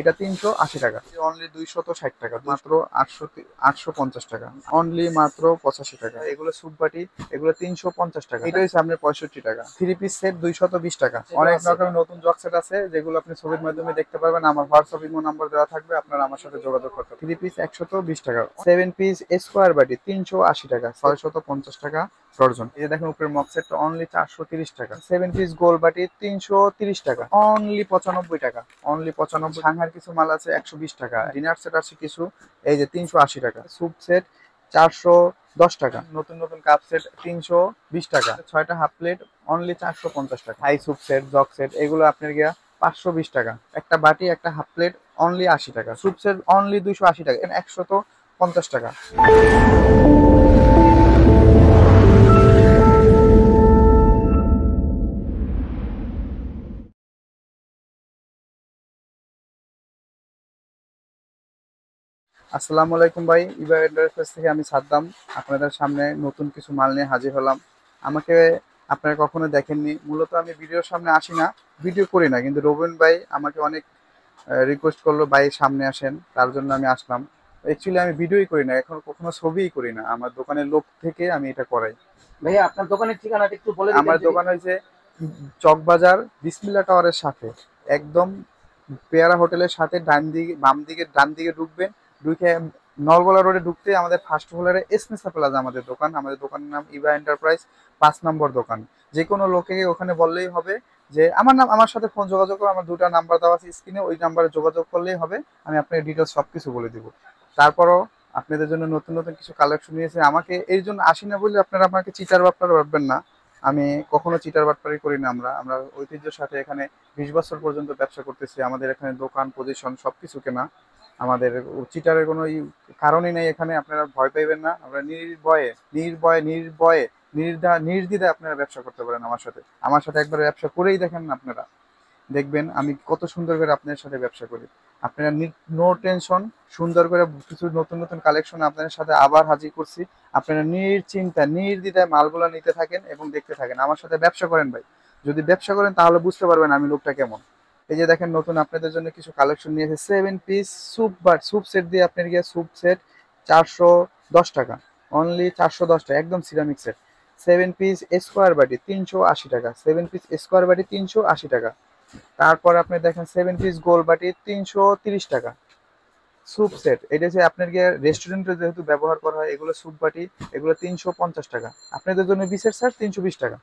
এটা 380 টাকা। অনলি 260 টাকা, মাত্র 850 টাকা, অনলি মাত্র 85 টাকা। এগুলো স্যুপ বাটি, এগুলো 350 টাকা। এটা হচ্ছে আপনার 65 টাকা। 3 পিস সেট 220 টাকা। অনেক রকমের নতুন জগ সেট আছে যেগুলো আপনি ছবির মাধ্যমে দেখতে পারবেন। আমার হোয়াটসঅ্যাপ ইমো নাম্বার দেওয়া থাকবে, আপনারা আমার সাথে যোগাযোগ করতে পারেন। 3 পিস 120 টাকা। 7 পিস স্কোয়ার বাটি 380 টাকা, 650 টাকা ডর্জন। এই যে দেখেন উপরের মক সেটটা অনলি 430 টাকা। 7 পিস গোল বাটি 330 টাকা, অনলি 95 টাকা, অনলি 95। সাংহার কিছু মাল আছে 120 টাকা। ডিনার সেট আছে কিছু, এই যে 380 টাকা। স্যুপ সেট 410 টাকা। নতুন নতুন কাপ সেট 320 টাকা। 6টা হাফ প্লেট অনলি 450 টাকা। হাই স্যুপ সেট, জগ সেট, এগুলো আপনার গিয়া 520 টাকা। একটা বাটি, একটা হাফ প্লেট অনলি 80 টাকা। স্যুপ সেট অনলি 280 টাকা, 150 টাকা। আসসালামু আলাইকুম ভাই, ইবা এন্টারপ্রাইজ থেকে আমি সাদ্দাম আপনাদের সামনে নতুন কিছু মাল নিয়ে হাজির হলাম। আমাকে আপনারা কখনো দেখেননি। মূলত আমি ভিডিওর সামনে আসি না, ভিডিও করি না, কিন্তু রবিন ভাই আমাকে অনেক রিকোয়েস্ট করলো, ভাই সামনে আসেন, তার জন্য আমি আসলাম। অ্যাকচুয়ালি আমি ভিডিওই করি না, এখন কখনো ছবিই করি না, আমার দোকানের লোক থেকে আমি এটা করাই। ভাইয়া আপনার দোকানের ঠিকানাটা একটু বলে দিতেন আমার যদি। দোকান হয়েছে চকবাজার বিসমিল্লা টাওয়ারের সাথে, একদম পেয়ারা হোটেলের সাথে। ডান দিকে, বাম দিকে, ডান দিকে ঢুকবেন, ঢুকে নলগোলা রোডে ঢুকতে আমাদের ফার্স্ট ফ্লোরে এসনেসা প্লাজা আমাদের দোকান। আমাদের দোকানের নাম ইভা এন্টারপ্রাইজ, 5 নম্বর দোকান। যে কোনো লোকে ওখানে বললেই হবে যে আমার নাম, আমার সাথে ফোন যোগাযোগ করো, আমার 2টা নাম্বার দেওয়া আছে স্ক্রিনে, ওই নাম্বারে যোগাযোগ করলেই হবে। আমি আপনাকে ডিটেলস সব কিছু বলে দিব। তারপরও আপনাদের জন্য নতুন নতুন কিছু কালেকশন নিয়েছে। আমাকে এই জন্য আসি না বলে আপনারা আমাকে চিটার বাটপার ভাববেন না। আমি কখনো চিটার বাটপারি করি না। আমরা ঐতিহ্যের সাথে এখানে 20 বছর পর্যন্ত ব্যবসা করতেছি। আমাদের এখানে দোকান, পজিশন সবকিছু কেনা। আমাদের চিটারের কোনো কারণই নেই এখানে, আপনারা ভয় পাইবেন না। আমরা নির্ভয়ে নির্ভয়ে নির্ভয়ে নির্দ্বিধায় আপনারা ব্যবসা করতে পারেন আমার সাথে। আমার সাথে একবার ব্যবসা করেই দেখেন না আপনারা, দেখবেন আমি কত সুন্দর করে আপনাদের সাথে ব্যবসা করি। আপনারা নো টেনশন, সুন্দর করে কিছু নতুন নতুন কালেকশন আপনাদের সাথে আবার হাজির করছি। আপনারা নিশ্চিন্তা নির্দ্বিধায় মালগুলো নিতে থাকেন এবং দেখতে থাকেন, আমার সাথে ব্যবসা করেন ভাই। যদি ব্যবসা করেন তাহলে বুঝতে পারবেন আমি লোকটা কেমন। এই যে দেখেন নতুন আপনাদের জন্য কিছু কালেকশন নিয়েছে। 7 পিস স্যুপ সেট দিয়ে আপনার গিয়ে স্যুপ সেট 410 টাকা, অনলি 410 টাকা, একদম সিরামিক সেট। 7 পিস স্কোয়ার বাটি 380 টাকা, 7 পিস স্কোয়ার বাটি 380 টাকা। তারপর আপনি দেখেন 7 পিস গোল বাটি 330 টাকা। স্যুপ সেট, এটা হচ্ছে আপনার গিয়ে রেস্টুরেন্টে যেহেতু ব্যবহার করা হয়, এগুলো স্যুপ বাটি, এগুলো 350 টাকা। আপনাদের জন্য বিশের স্যার 320 টাকা।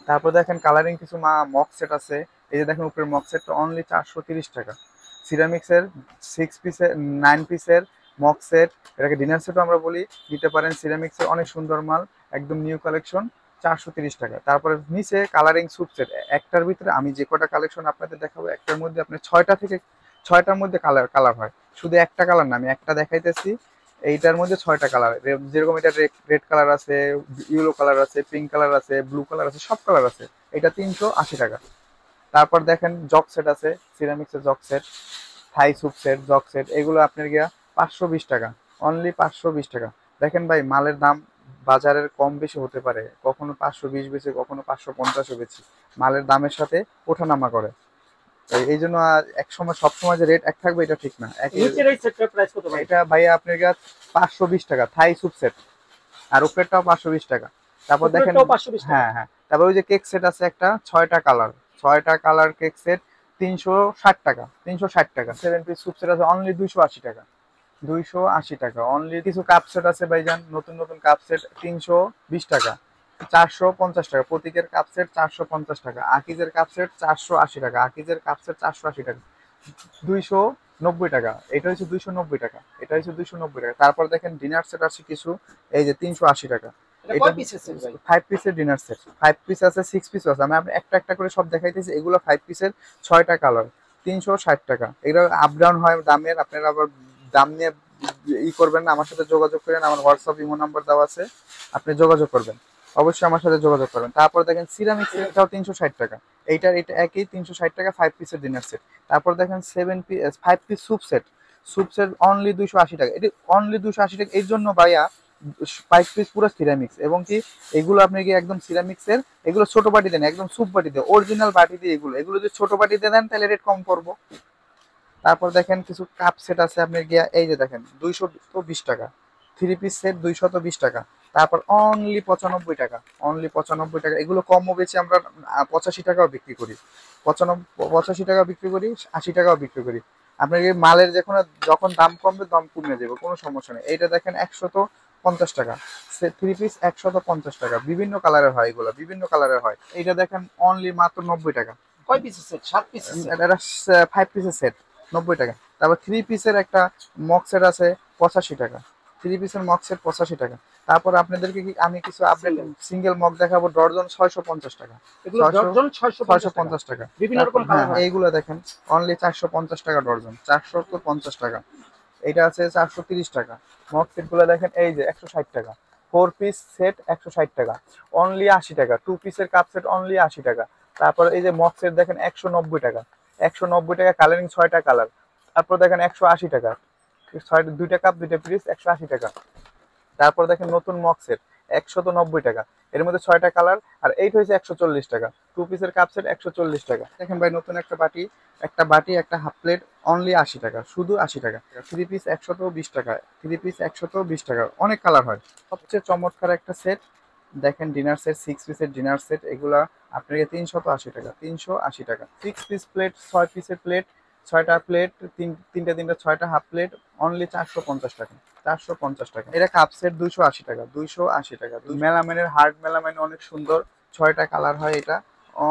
তারপর দেখেন কালারিং কিছু মক সেট আছে। এই যে দেখেন উপরের মক সেটটা অনলি 430 টাকা। সিরামিক্সের 6 পিসের, 9 পিসের মক সেট, এটাকে ডিনার সেটও আমরা বলি, নিতে পারেন। সিরামিক্সের অনেক সুন্দর মাল, একদম নিউ কালেকশন, 430 টাকা। তারপরে নিচে কালারিং স্যুপ সেট, একটার ভিতরে আমি যে কটা কালেকশন আপনাদের দেখাবো, একটার মধ্যে আপনার 6টার মধ্যে কালার কালার হয়। শুধু একটা কালার না, আমি একটা দেখাইতেছি, এইটার মধ্যে 6টা কালার। যেরকম এটা রেড কালার আছে, ইয়েলো কালার আছে, পিঙ্ক কালার আছে, ব্লু কালার আছে, সব কালার আছে। এটা 380 টাকা। তারপর দেখেন জগ সেট আছে, সিরামিক্সের jug set, Thai soup set, jug set, এগুলো আপনার গিয়া 520 টাকা, অনলি 520 টাকা। দেখেন ভাই, মালের দাম বাজারের কম বেশি হতে পারে, কখনো 520 বেশি, কখনো 550ও বেশি। মালের দামের সাথে ওঠানামা করে। এই জন্য এক সময় সবসময় যে রেট এক থাকবে এটা ঠিক না। নিচের এই সেটটার প্রাইস কত ভাই? এটা ভাইয়া আপনার কাছে 520 টাকা থাই স্যুপ সেট, আর উপরেরটাও 520 টাকা। তারপর দেখেন, উপরেরটাও 520 টাকা। হ্যাঁ হ্যাঁ, তারপর ওই যে কেক সেট আছে একটা, 6টা কালার, 6টা কালার কেক সেট 360 টাকা, 360 টাকা। 7 পিস স্যুপ সেট আছে অনলি 280 টাকা, 280 টাকা অনলি। কিছু কাপ সেট আছে ভাইজান, নতুন নতুন কাপ সেট 320 টাকা, 450 টাকা। প্রতীকের কাপ সেট 450 টাকা। আকিজের কাপ সেট 480 টাকা, আকিজের কাপ সেট 480 টাকা, 290 টাকা। এটা হচ্ছে 290 টাকা, এটা হচ্ছে 290 টাকা। তারপর দেখেন ডিনার সেট আছে কিছু, এই যে 380 টাকা। এটা এটা কয় পিসের সেট ভাই? 5 পিসের ডিনার সেট, 5 পিস আছে, 6 পিস আছে। আমি আপনি একটা একটা করে সব দেখাইতেছি। এগুলো 5 পিসের, 6টা কালার, 360 টাকা। এগুলো আপ ডাউন হয় দামের, আপনারা আবার দাম নিয়ে করবেন না। আমার সাথে যোগাযোগ করেন, আমার হোয়াটসঅ্যাপ ইমো নাম্বার দেওয়া আছে, আপনি যোগাযোগ করবেন, অবশ্যই আমার সাথে যোগাযোগ করবেন। তারপর দেখেন সিরামিক সেটটাও 360 টাকা, এইটার এটা একই 360 টাকা, 5 পিসের ডিনার সেট। তারপর দেখেন 5 পিস স্যুপ সেট অনলি 280 টাকা। এটি অনলি 280 টাকা এই জন্য ভাইয়া, 5 পিস পুরো সিরামিক্স, এবং কি এগুলো আপনি কি একদম সিরামিক্সের, এগুলো ছোট বাটি দেন, একদম স্যুপ বাটি দিয়ে, অরিজিনাল বাটি দিয়ে। এগুলো এগুলো যদি ছোট বাটি দিয়ে দেন তাহলে রেট কম পড়বো। তারপর দেখেন কিছু কাপ সেট আছে আপনার গিয়া, এই যে দেখেন 220 টাকা, 3 পিস সেট 220 টাকা। তারপর অনলি 95 টাকা, অনলি 95 টাকা। এগুলো কমও বেশি আমরা 85 টাকাও বিক্রি করি, 85 টাকা বিক্রি করি, 80 টাকাও বিক্রি করি। আপনার এই মালের যখন দাম কমবে দাম কমে যাবে, কোনো সমস্যা নেই। এইটা দেখেন 150 টাকা, 3 পিস 150 টাকা। বিভিন্ন কালারের হয়, এগুলো বিভিন্ন কালারের হয়। এইটা দেখেন অনলি মাত্র 90 টাকা। কয় পিসের সেট? 7 পিসের সেট। এটা 5 পিসের সেট 90 টাকা। তারপর 3 পিসের একটা মক সেট আছে 85 টাকা, 3 পিসের মক সেট 85 টাকা। তারপর আপনাদেরকে আমি কিছু আপডেট সিঙ্গেল মক দেখাবো, ডর্জন 650 টাকা, এগুলো ডজন 650 টাকা। 650 টাকা। বিভিন্ন রকম কালার হয়। এইগুলো দেখেন অনলি 450 টাকা ডর্জন, 450 টাকা। এটা আছে 430 টাকা। মক সেট গুলো দেখেন এই যে 160 টাকা, 4 পিস সেট 160 টাকা, অনলি 80 টাকা। 2 পিসের কাপ সেট অনলি 80 টাকা। তারপর এই যে মক সেট দেখেন 190 টাকা, 190 টাকা, কালারিং 6টা কালার। তারপর দেখেন 180 টাকা, 2টা কাপ 2টা পিস 180 টাকা। তারপর দেখেন নতুন মক সেট 190 টাকা, এর মধ্যে 6টা কালার। আর এইটা হচ্ছে 140 টাকা, 2 পিসের কাপ সেট 140 টাকা। দেখেন ভাই নতুন একটা বাটি, একটা হাফ প্লেট অনলি 80 টাকা, শুধু 80 টাকা। 3 পিস 120 টাকা, 3 পিস 120 টাকা, অনেক কালার হয়। সবচেয়ে চমৎকার একটা সেট দেখেন ডিনার সেট, 6 পিসের ডিনার সেট। এগুলা আপনাকে 380 টাকা, 380 টাকা। 6 পিস প্লেট, 6 পিসের প্লেট, 6টা প্লেট, তিনটা 6টা হাফ প্লেট, অনলি 450 টাকা, 450 টাকা। এটা কাপ সেট 280 টাকা, 280 টাকা। মেলামেনের হার্ড মেলামেন, অনেক সুন্দর, 6টা কালার হয়। এটা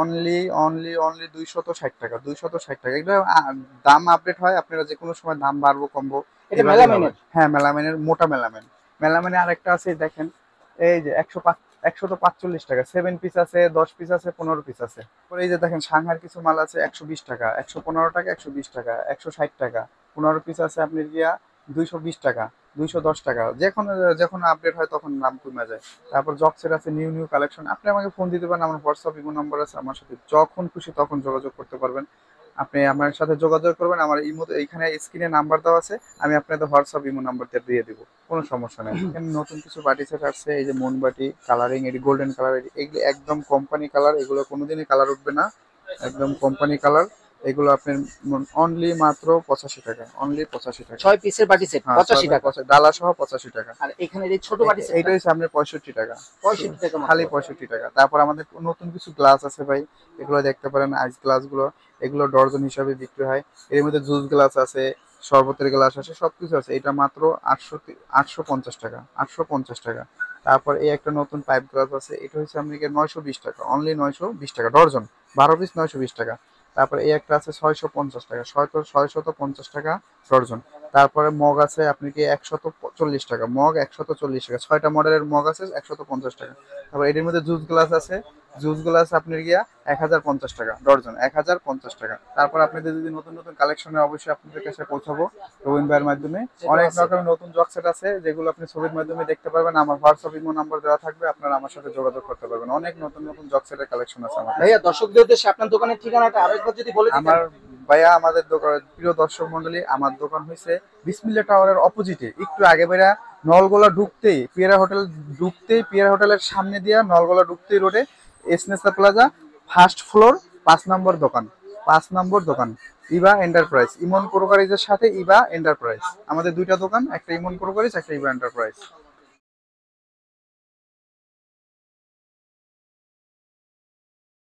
অনলি অনলি অনলি 260 টাকা, 260 টাকা। এগুলো দাম আপডেট হয়, আপনারা যে কোনো সময় দাম বাড়বো কমবো। এটা মেলামাইনের? হ্যাঁ মেলামেনের, মোটা মেলামেন। মেলামেনে আরেকটা আছে দেখেন, এই যে 145 টাকা, 7 পিস আছে, 10 পিস আছে, 15 পিস আছে। এই যে দেখেন সাংহার কিছু মাল আছে 120 টাকা, 115 টাকা, 120 টাকা, 160 টাকা। 15 পিস আছে আপনার গিয়া 220 টাকা, 210 টাকা। যখন আপডেট হয় তখন দাম কমে যায়। তারপর জকসের আছে নিউ নিউ কালেকশন। আপনি আমাকে ফোন দিতে পারেন, আমার হোয়াটসঅ্যাপ ইমো নাম্বার আছে, আমার সাথে যখন খুশি তখন যোগাযোগ করতে পারবেন। আপনি আমার সাথে যোগাযোগ করবেন, আমার ইমো এইখানে স্ক্রিনে নাম্বার দেওয়া আছে, আমি আপনাদের হোয়াটসঅ্যাপ ইমো নাম্বার দিয়ে দিব, কোনো সমস্যা নেই। এখানে নতুন কিছু বাটি সেট আসছে, এই যে মনবাটি কালারিং, এটি গোল্ডেন কালার, এগুলো একদম কোম্পানি কালার, এগুলো কোনোদিনই কালার উঠবে না, একদম কোম্পানি কালার। এগুলো আপনার অনলি মাত্র 85 টাকা, অনলি 85 টাকা। 6 পিসের বাটি সেট 85 টাকা। ডালা সহ 85 টাকা। আর এখানে এই ছোট বাটি সেট এইটা হচ্ছে আপনার 65 টাকা, 65 টাকা মাত্র। খালি 65 টাকা। তারপর আমাদের নতুন কিছু গ্লাস আছে ভাই, এগুলো দেখতে পারেন, আইস গ্লাস গুলো, এগুলো ডর্জন হিসাবে বিক্রি হয়। এর মধ্যে জুস গ্লাস আছে, শরবতের গ্লাস আছে, সবকিছু আছে। এটা মাত্র 850 টাকা, 850 টাকা। তারপর এই একটা নতুন পাইপ গ্লাস আছে, এটা হচ্ছে আপনাকে 920 টাকা, অনলি 920 টাকা ডর্জন, 12 পিস 920 টাকা। তারপর এই একটা আছে 650 টাকা, 650 টাকা ডর্জন। তারপরে মগ আছে আপনাকে 140 টাকা, মগ 140 টাকা, 6টা মডেলের মগ আছে 150 টাকা। তারপর এটির মধ্যে জুস গ্লাস আছে, জুস গ্লাস আপনার গিয়া 1050 টাকা ডর্জন, 1050 টাকা। তারপর আপনাদের যদি নতুন নতুন কালেকশনে অবশ্যই আপনাদের কাছে পৌঁছাবো রবিন ভাইয়ের মাধ্যমে। অনেক রকমের নতুন জকসেট আছে যেগুলো আপনি ছবির মাধ্যমে দেখতে পারবেন, আমার হোয়াটসঅ্যাপ ইমো নাম্বার দেওয়া থাকবে, আপনারা আমার সাথে যোগাযোগ করতে পারবেন। অনেক নতুন নতুন জকসেটের কালেকশন আছে আমার কাছে। ভাইয়া দর্শকদের উদ্দেশ্যে আপনার দোকানের ঠিকানাটা আরেকবার যদি বলে দিতেন। আমার ভাইয়া, আমাদের দোকান, প্রিয় দর্শক মন্ডলী, আমার দোকান হয়েছে বিসমিল্লাহ টাওয়ারের অপোজিটে, একটু আগে বেরা নলগোলা ঢুকতেই পিয়ারা হোটেল, ঢুকতেই পিয়ারা হোটেলের সামনে দিয়া নলগোলা ঢুকতেই রোডে এসনেসা প্লাজা, ফার্স্ট ফ্লোর, 5 নম্বর দোকান, 5 নম্বর দোকান, ইবা এন্টারপ্রাইজ, ইমন ক্রোকারিজের সাথে ইবা এন্টারপ্রাইজ। আমাদের দুইটা দোকান, একটা ইমন ক্রোকারিজ, একটা ইবা এন্টারপ্রাইজ।